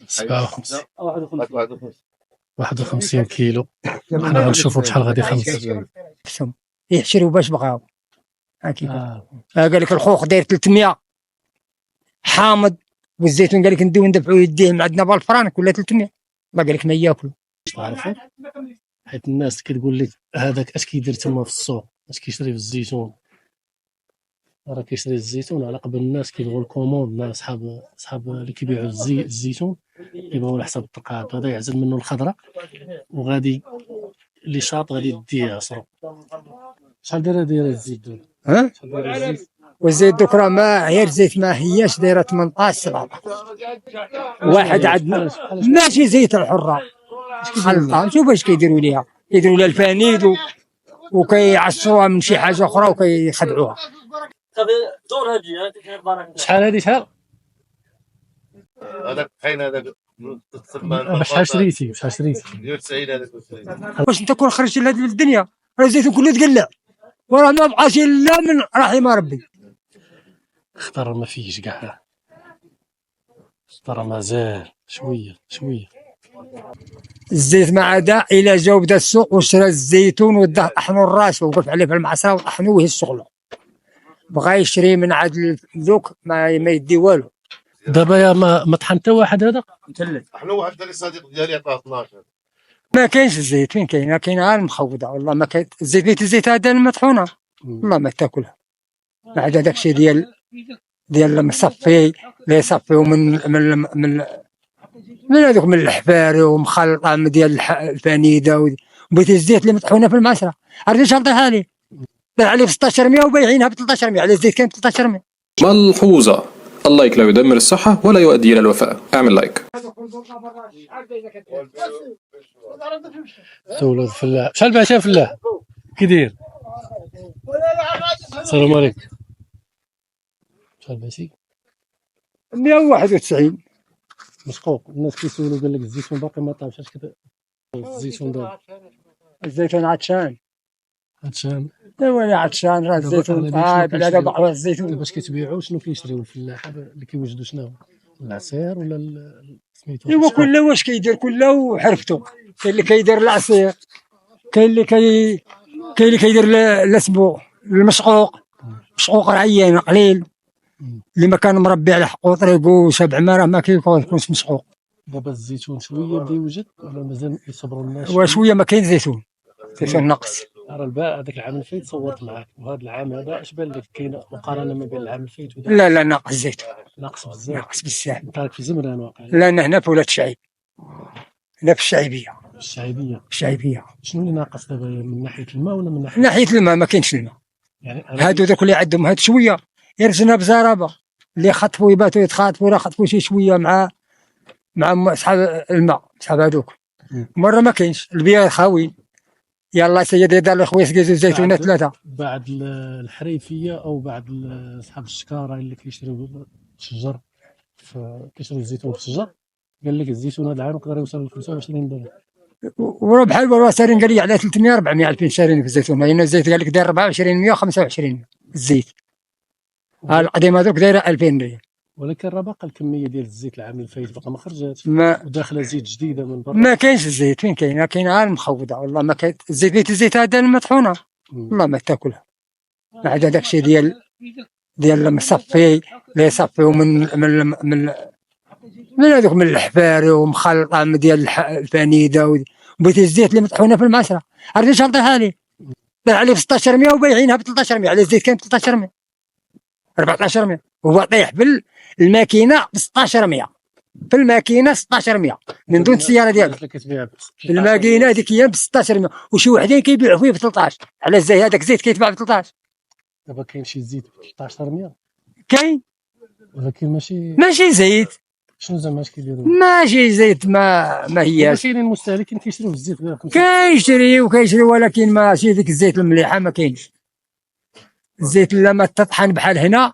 57 51 كيلو. حنا غنشوفوا بشحال غادي يخلص. يحشروا باش بغاو. قال لك الخوخ داير 300 حامض، والزيتون قال لك نديو ندفعوا يديه عندنا بالفرانك ولا 300. ما قال لك ما ياكلوا. تعرفوا حيت الناس كتقول لك هذاك اش كيدير تما في السوق، اش كيشري في الزيتون، راه كيشري الزيتون على قبل الناس كيبغوا الكوموند. لا صحاب اللي كيبيعوا الزيتون كيبغوا على حساب التقاعد. هذا يعزل منه الخضره وغادي اللي شاط غادي يديه يعصرو. شحال داير الزيت دابا؟ ها؟ والزيت دوك راه ما هي الزيت ما هياش دايره 18 17. واحد عندنا ماشي زيت الحره خلطه. شوف اش كيديروا ليها، كيديروا لها الفانيد وكيعصروها من شي حاجه اخرى وكيخدعوها. شحال هادي شحال؟ هذاك كاين هذاك شحال شريتي؟ 190 هذاك. واش انت كون خرجتي لهاد الدنيا راه الزيتون كله تقلع وراه ما بقاش الا من رحم ربي. اختار ما فيش كاع، اختار مازال شويه. الزيت ما عدا الى جاو بدا السوق وشرى الزيتون ودا طحنوا الراس ووقف عليه في المعصره وطحنوه وهي الشغله. بغا يشري من عاد ذوك ما يدي والو. دابا يا ما طحن حتى واحد هذا مثلث. احنا واحد داري صديق ديالي عطاه 12. ما كاينش الزيت. فين كاين؟ كاين غير المخوضه والله. ما كاين الزيت هذا المطحونه والله ما تاكلها. ما عدا داك الشيء ديال المصفي اللي يصفيو من هذوك من الحفاري ومخلطه ديال الفنيده وبيت الزيت اللي مطحونه في المعصره. عرفتي شحال طيحها لي؟ طيح عليه ب 1600 وبايعينها ب 1300 على الزيت كان ب 1300. ملحوظة: اللايك لا يدمر الصحة ولا يؤدي إلى الوفاة. اعمل لايك. سولو الفلاح شحال بعتها فلاح كي داير؟ السلام عليكم. شحال بعتي؟ 191 مسقوق. الناس كيسولوا قال لك الزيتون باقي ما طابش. اش كذا الزيتون دابا؟ الزيتون عطشان. ايوا عطشان راه الزيتون طايب. هذا بحر الزيتون. باش كيتبيعوا شنو كيشريو الفلاحه اللي كيوجدوا؟ شنو العصير ولا سميتو؟ ايوا كله واش كيدير كله وحرفته. كاين اللي كيدير العصير، كاين اللي كيدير الاسبوع المشقوق. مشقوق رعيان قليل اللي ما كان مربي على حقو طريقو سبع مرة ما كيكونش مسحوق. دابا الزيتون شويه بدا يوجد ولا مازال يصبروا الناس؟ وشويه ما كاين زيتون ناقص. راه الباع هذاك العام الفايت صورت معاك، وهذا العام هذا اش بان لك؟ كاين مقارنه ما بين العام الفايت لا ناقص الزيتون. ناقص بزاف. ناقص بزاف. انت راك في زمران واقع. لا انا هنا في ولاد الشعيب. هنا في الشعيبيه. الشعيبيه. شنو اللي ناقص دابا من ناحيه الماء ولا من ناحيه الماء؟ ما كاينش الماء. يعني هادو دوك اللي عندهم هاد شويه يرزنا بزرابه اللي خطفوا يباتوا يتخاطفوا راه خطفوا شي شويه مع اصحاب الماء اصحاب هذوك. مره ما كاينش البيار خاويين. يلا سيدي دار الاخويا سقيتو الزيتونات 3 بعد الحريفيه او بعد اصحاب الشكاره اللي كيشريو الشجر كيشريو الزيتون في الشجر. قال لك الزيتون هذا العام يقدر يوصل ل 25 درهم. وراه بحال وراه سارين قال لي على 300 400 الف شارين في الزيتون. هنا الزيت قال لك داير 24 100 25 الزيت. القديم هذوك دايره 2000 ريال. ولكن راه باقا الكميه ديال الزيت العام اللي فايت باقا ما خرجاتش. وداخله زيت جديده من برا. ما كاينش الزيت. فين كاين؟ كاين غير المخوضه والله. ما كاين الزيت هذا المطحونه والله ما تاكلها. ما عدا داك الشيء ديال المصفي اللي يصفيو من هذوك من الحفاري ومخلطه ديال الفنيده وبيت الزيت اللي مطحونه في المعصره. عرفتي شحال طيحها لي؟ طيح عليه ب 1600 وبايعينها ب 1300 على الزيت كان ب 1300 1400. هو طيح بالماكينه ب 1600 في الماكينه 1600 من دون السياره ديالك. الماكينه هذيك هي ب 1600 وشي وحدين كيبيعوا فيه ب 13 على الزيت. هذاك الزيت كيتباع ب 13. دابا كاين شي زيت ب 1300 كاين ولكن ماشي زيت. شنو زعما اش كيديروا؟ ماشي زيت ما هياش. كاينين المستهلكين كيشريو الزيت غير كيشري ولكن ماشي ديك الزيت المليحه ما كاينش. الزيت لما تطحن بحال هنا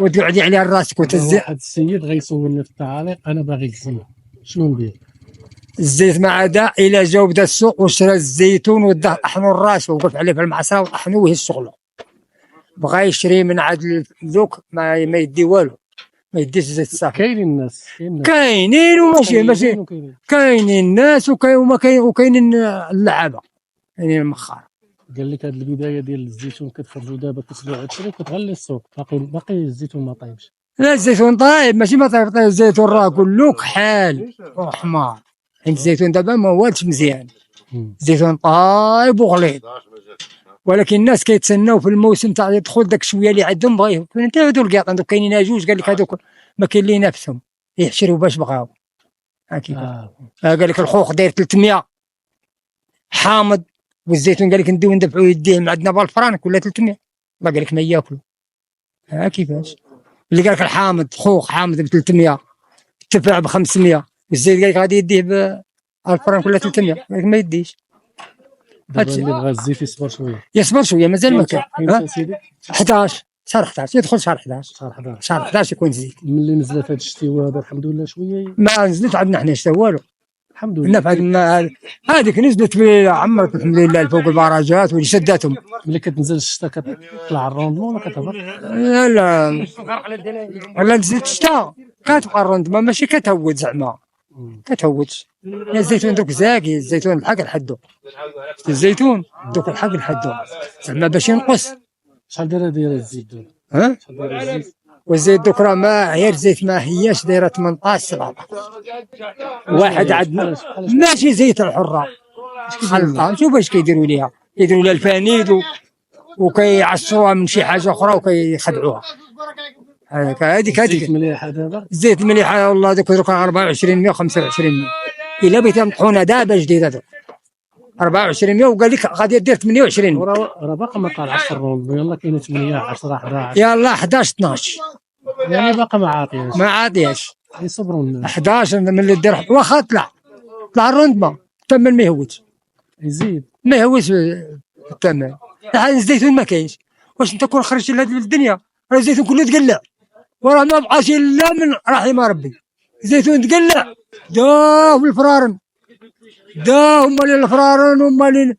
وتقعدي عليها راسك وتزيد. واحد السيد غيسولني في التعاليق انا باغي الزيت شنو ندير؟ الزيت ما عدا الى جاو بدا السوق وشرى الزيتون ودا طحنوا الراس ووقف عليه في المعصره وطحنوه وهي الشغله. بغا يشري من عاد ذوك ما يدي والو. ما يديش الزيت الصافي. كاينين الناس كاينين وماشي كاينين وكاينين. كاينين الناس وكاينين اللعابه، كاينين المخار. قال لك هذه البدايه ديال الزيتون كتخرجوا دابا كتبيعوا هادشي وكتغلي السوق، باقي الزيتون ما طايبش. لا الزيتون طايب، ماشي ما طايب، الزيتون راه كله كحال وحمار. حيت الزيتون دابا ما والش مزيان، الزيتون طايب وغليظ. ولكن الناس كيتسناو في الموسم تاع يدخل داك شويه اللي عندهم بغا انت هادو الكياط عندك كاينين جوج، قال لك هادوك ما كاين اللي ينافسهم يحشروا باش بغاو. قال لك الخوخ داير 300 حامض، والزيتون قال لك نديو ندفعوا يديه من عندنا بالفرانك ولا 300، الله قال لك ما ياكلوا. كيفاش اللي قال لك الحامض خوخ حامض ب 300 تباع ب 500، والزيت قال لك غادي يديه ب 1000 فرانك ولا 300، قال لك ما يديش. دابا اللي بغى الزيت يصبر شويه، يصبر شويه مازال ما كان. امتى سيدي؟ 11 شهر 11 يدخل شهر 11 شهر 11 يكون زيت. ملي نزلت هاد الشتي هذا الحمد لله شويه ما نزلت عندنا حنا حتى والو الحمد لله. هذيك نزلت عمرت الحمد لله فوق البراجات واللي شداتهم. ملي كتنزل الشتا كتطلع الروندمون ولا كتهبط؟ لا نزلت الشتا كتبقى الروندمون ماشي كتهود زعما كتهودش. الزيتون دوك زاكي، الزيتون الحق لحدو، الزيتون دوك الحق لحدو زعما باش ينقص. شحال داير الزيت دابا؟ شحال داير الزيت؟ والزيت دوك راه ما غير زيت ما هياش دايره 18 17. واحد عندنا ماشي زيت الحره خلطه، شوف واش كيديروا ليها، يديروا لها الفانيد وكيعصروها من شي حاجه اخرى وكيخدعوها. هذيك الزيت مليحه دابا، الزيت مليحه والله. دوك 2400 2500 الا بغيتي مطحونه دابا جديده دوك 2400 وقال لك غادي دير 28. راه باقا ما طالعش الروندمون، يلاه كاينه 8 10 11 يلاه 11 12 يعني باقا ما عاطياش يصبروا الناس. 11 ملي دير واخا طلع الروندمون الثمن ما يهودش، يزيد ما يهودش الثمن. الزيتون ما كاينش، واش انت كون خرجت لهذه الدنيا راه الزيتون كله تقلع وراه ما بقاش الا من رحم ربي. الزيتون تقلع داه الفرارن، داه هما الفرارن هما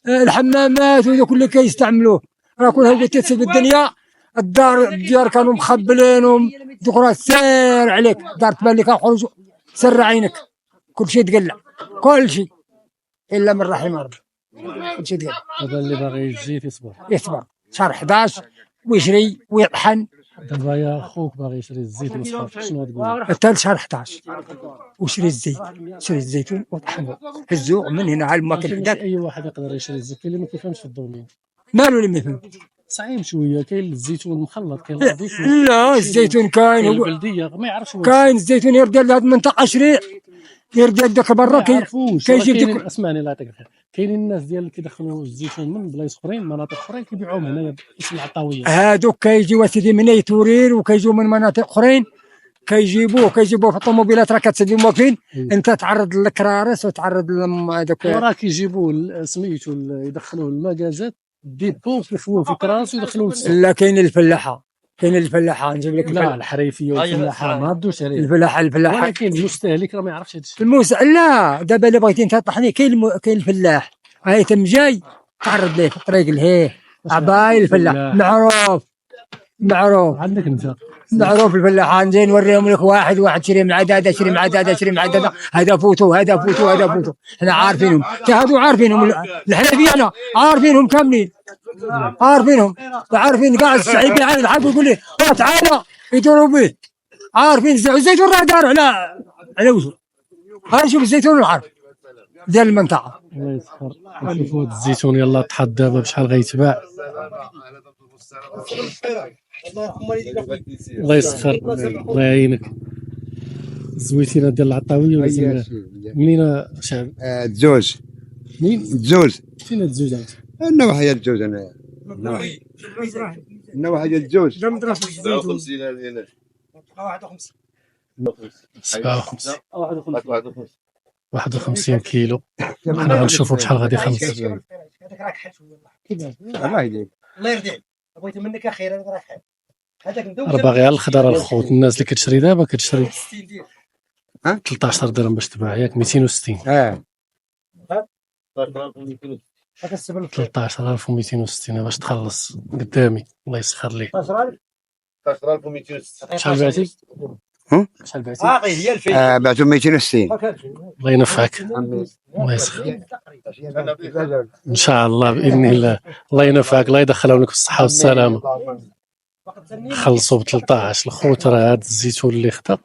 الحمامات وذوك اللي كيستعملوه. راه كل هذا تسب الدنيا. الديار كانوا مخبلينهم دوك راه سير عليك، الدار تبان لك خرج سر عينك، كل شيء تقلع كل شيء الا من رحم ربي، كل شيء تقلع. هذا اللي باغي الزيت يصبر شهر 11 ويشري ويطحن. دابا يا خوك باغي يشري الزيت ما صافش، شنو تقول؟ حتى شهر 11 وشري الزيت، شري الزيتون وطحنه هزوه من هنا على الماكل حداك. اي واحد يقدر يشري الزيت، كاين اللي ما كيفهمش في الدومين. مالو اللي ما يفهم؟ صعيب شويه. كاين الزيتون مخلط، كاين لا الزيتون كاين البلديه ما يعرفش. كاين الزيتون يرد لهاد المنطقه شريع، يرد داك برا كيجيب ديك. اسمعني الله يعطيك الخير، كاينين الناس ديال اللي كيدخلوا الزيتون من بلايص اخرين مناطق اخرين كيبيعوهم هنايا باسم العطاويه. هادوك كيجيو سيدي من اي تورير وكيجيو من مناطق اخرين كيجيبوه في الطوموبيلات راه كتسدي واقفين. انت تعرض للكرارس وتعرض هذوك راه كيجيبوه سميتو يدخلوه المكازات ديبو كيخووه في كراس ويدخلوه. لا كاين الفلاحه نجيب لك. لا الحريفيه والفلاحه ما ردوش عليه. الفلاحه ولكن المستهلك راه ما يعرفش هذا الشيء. لا دابا الا بغيتي انت تطحني كاين الفلاح هاي تم جاي تعرض ليه في الطريق لهيه عباي الفلاح معروف عندك انت معروف الفلاح. نجي نوريهم لك واحد شري من عداده شري من عداده هذا فوتو احنا عارفينهم هادو عارفينهم الحنفيه انا عارفينهم كاملين عارفين كاع الشعيب يعرف الحق ويقول لي تعالى يدوروا به عارفين. الزيتون راه دار على وجهه. هاي شوف الزيتون العارف ديال المنطقه. الله يسخر نشوفوا هذا الزيتون يلاه طحط دابا بشحال غيتباع. الله يسخر الله يعينك. الزويتينه ديال العطاويه ولا منين شعب؟ الزوج. منين؟ الزوج. فين الزوج انت؟ النواحي ديال الزوج انا. النواحي ديال الزوج. 57 هنا 51 كيلو. حنا غنشوفوا بشحال غادي يخلص. الله يهديك. الله يرضيك بغيت منك اخيرا راه حال هذاك ندوز. راه باغي على الخضره الخوت. الناس اللي كتشري دابا كتشري 13 درهم باش تباع ياك 260. 13260 باش تخلص قدامي. الله يسخر ليك. 16260. شحال بعتي؟ ها؟ شحال بعتي؟ هي الفين بعتو 260. الله ينفعك الله يسخر ان شاء الله باذن الله. الله ينفعك الله يدخلهم لك بالصحه والسلامه. خلصوا ب 13 الخوت. راه هاد الزيتون اللي خدا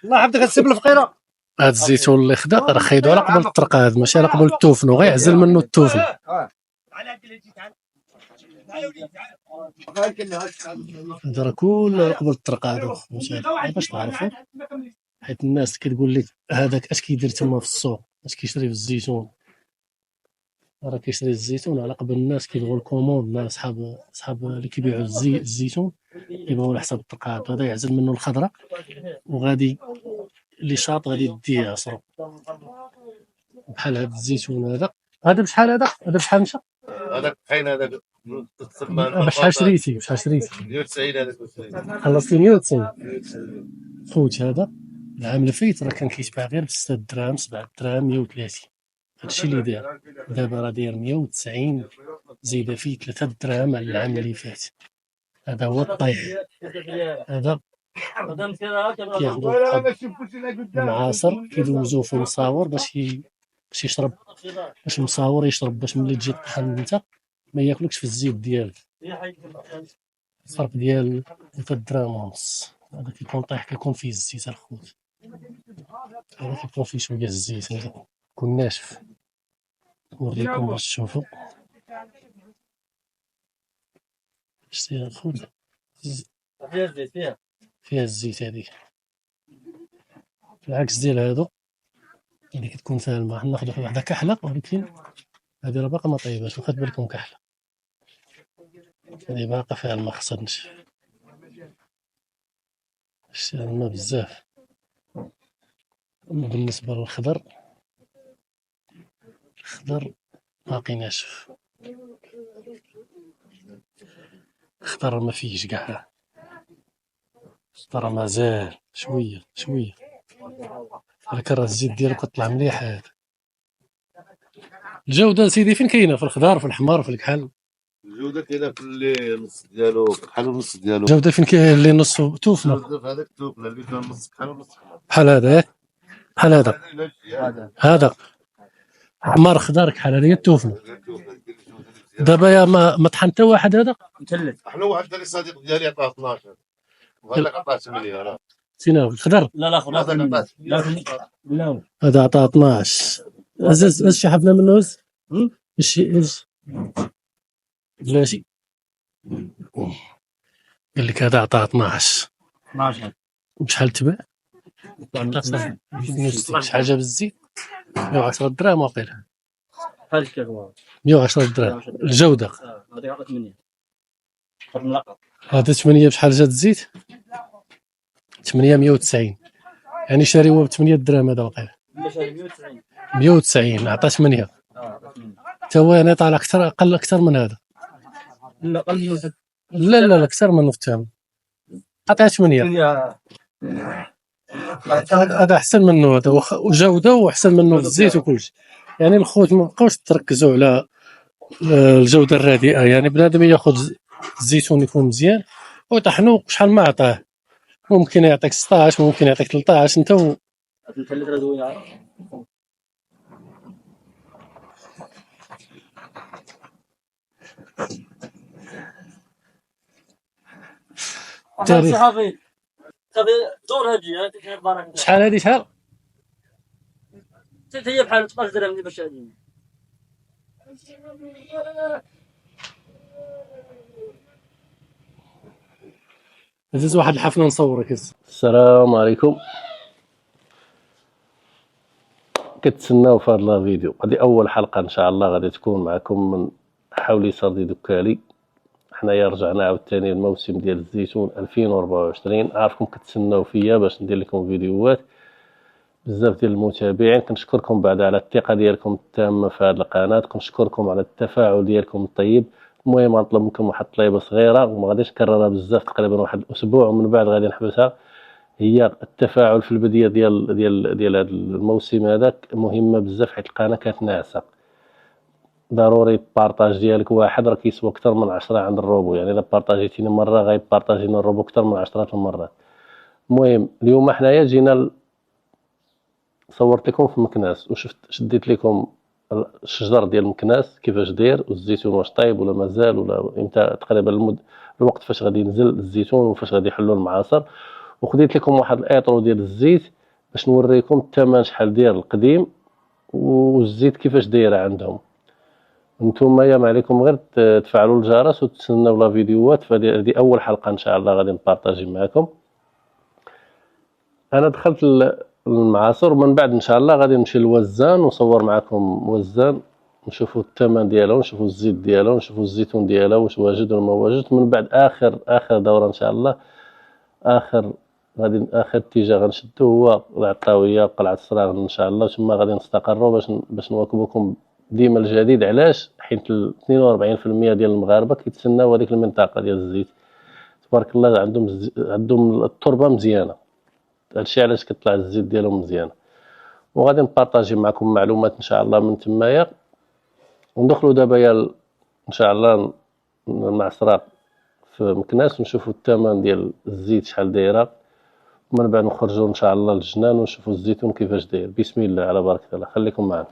الله يحفظك السب الفقيره. هاد الزيتون اللي خدا راه خايدو على قبل الطرق هاد ماشي على قبل التوفنو غير يعزل منه التوفن. هذا راه كله على قبل الطرق هادو باش تعرفوا. حيت الناس كتقول لك هذاك اش كيدير تما في السوق اش كيشري في الزيتون. راه كيشري الزيتون على قبل الناس كيبغوا الكوموند. الناس صحاب اللي كيبيعوا الزيتون كيبغوا على حساب الطرقات. هذا يعزل منه الخضره وغادي اللي شاط غادي يديه يعصرو بحال هذا الزيتون. هذا بشحال؟ هذا بشحال مشى؟ هذاك كاين هذاك تسمى بشحال شريتي؟ 190 هذاك. خلصتي 190 خوت. هذا العام اللي فايت راه كان كيتباع غير ب 6 دراهم 7 دراهم 130. هادشي اللي داير دابا راه داير 190 زايده فيه 3 دراهم على العام اللي فات. هذا هو الطيح. هذا كياخدو المعاصر كيدوزوه في المصاور باش يشرب. باش المصاور يشرب باش ملي تجي طحن انت ما ياكلكش في الزيت ديالك. الفرق ديال 3 دراهم ونص. هذا كيكون طايح كيكون فيه الزيت الخوت. هذا كيكون فيه شويه الزيت كيكون ناشف. نوريكم باش تشوفوا. شتي الخوت فيها الزيت هذيك بالعكس ديال هادو اللي كتكون فيها الماء. حنا ناخذ وحده كحله ولكن هذه راه باقا ما طيباش. واخد بالكم كحله هذه باقا فيها الماء خصها تنشف. شتي الماء بزاف. بالنسبه للخضر باقي ناشف. الخضر ما فيهش كاع. الخضر مازال شويه ولكن راه الزيت ديالو كطلع مليح. هذا الجوده سيدي فين كاينه؟ في الخضار في الحمار في الكحل. الجوده كاينه في اللي نص ديالو بحال النص ديالو. الجوده فين كاين؟ اللي نص توفنا هذاك التوفله اللي كان نص بحال ونص بحال هذا ياك بحال هذا حمار خضار كحل. هذه هي التوفنا. دابا يا ما طحن حتى واحد. هذا احنا واحد اللي صديق ديالي عطاه 12 وقال لك عطاه 8. لا سينا الخضر لا هذا عطاه 12. هز شي حفنا منه. هز بلاتي قال لك هذا عطاه 12. بشحال تباع؟ شحال جاب الزيت؟ 110 دراهم واقيلا. 110 دراهم الجوده. هذا 8 بشحال جات الزيت؟ 8 190 يعني شاريوه ب 8 دراهم. هذا واقيلا 190 عطاه 8. تا هو يعني طالع اكثر اقل اكثر من هذا. لا اكثر منه في الثمن. عطاه 8. هذا احسن منه. هذا وجوده واحسن منه في الزيت وكلشي. يعني الخوت ما بقاوش تركزوا على الجوده الرديئه. يعني بنادم ياخذ الزيتون يكون مزيان ويطحنو. شحال ما عطاه ممكن يعطيك 16 ممكن يعطيك 13. انت صحافي دور هادي شحال هذه شحال؟ هي بحال 12 درهم باش هادي. هز واحد الحفله نصورك. السلام عليكم. كتسناو في هذا الفيديو. هذه اول حلقه ان شاء الله غادي تكون معكم من حولي صدي دكالي. حنايا رجعنا عاوتاني الموسم ديال الزيتون 2024. عارفكم كتسناو فيا باش ندير لكم فيديوهات. بزاف ديال المتابعين كنشكركم بعد على الثقه ديالكم التامه في هذه القناه. كنشكركم على التفاعل ديالكم الطيب. المهم غنطلب منكم واحد الطليبه صغيره وما غاديش نكررها بزاف تقريبا واحد الاسبوع ومن بعد غادي نحبسها. هي التفاعل في البدايه ديال هذا الموسم هذاك مهمه بزاف حيت القناه كانت ناعسه. ضروري البارطاج ديالك واحد راه كيسوى اكثر من 10 عند الروبو، يعني الا بارطاجيتيني مره غيبارطاجينا الروبو اكثر من 10 المرات. المهم اليوم حنايا جينا صورت لكم في مكناس وشفت شديت لكم الشجر ديال المكناس كيفاش داير، والزيتون واش طايب ولا مازال ولا امتى تقريبا الوقت فاش غادي ينزل الزيتون وفاش غادي يحلوا المعاصر. وخديت لكم واحد الايطرو ديال الزيت باش نوريكم الثمن شحال داير القديم والزيت كيفاش دايره عندهم. نتوما ما عليكم غير تفعلوا الجرس وتستناو لا فيديوهات، فهذه اول حلقه ان شاء الله غادي نبارطاجي معكم. انا دخلت المعاصر ومن بعد ان شاء الله غادي نمشي للوزان ونصور معكم وزان، نشوفوا الثمن ديالو، نشوفوا الزيت ديالو، نشوفوا الزيتون ديالو واش واجد ولا ما واجد. من بعد اخر دوره ان شاء الله، اخر اتجاه غنشدو هو العطاويه قلعه الصراغ ان شاء الله، تما غادي نستقروا باش نواكبوكم ديما الجديد. علاش؟ حيت 42% ديال المغاربه كيتسناو هذيك المنطقه ديال الزيت، تبارك الله عندهم التربه مزيانه، هادشي علاش كطلع الزيت ديالهم مزيانه. وغادي نبارطاجي معكم معلومات ان شاء الله من تمايا. وندخلوا دابا ان شاء الله المعصره في مكناس ونشوفوا الثمن ديال الزيت شحال دايره، ومن بعد نخرجوا ان شاء الله للجنان ونشوفوا الزيتون كيفاش داير. بسم الله على بركه الله، خليكم معنا.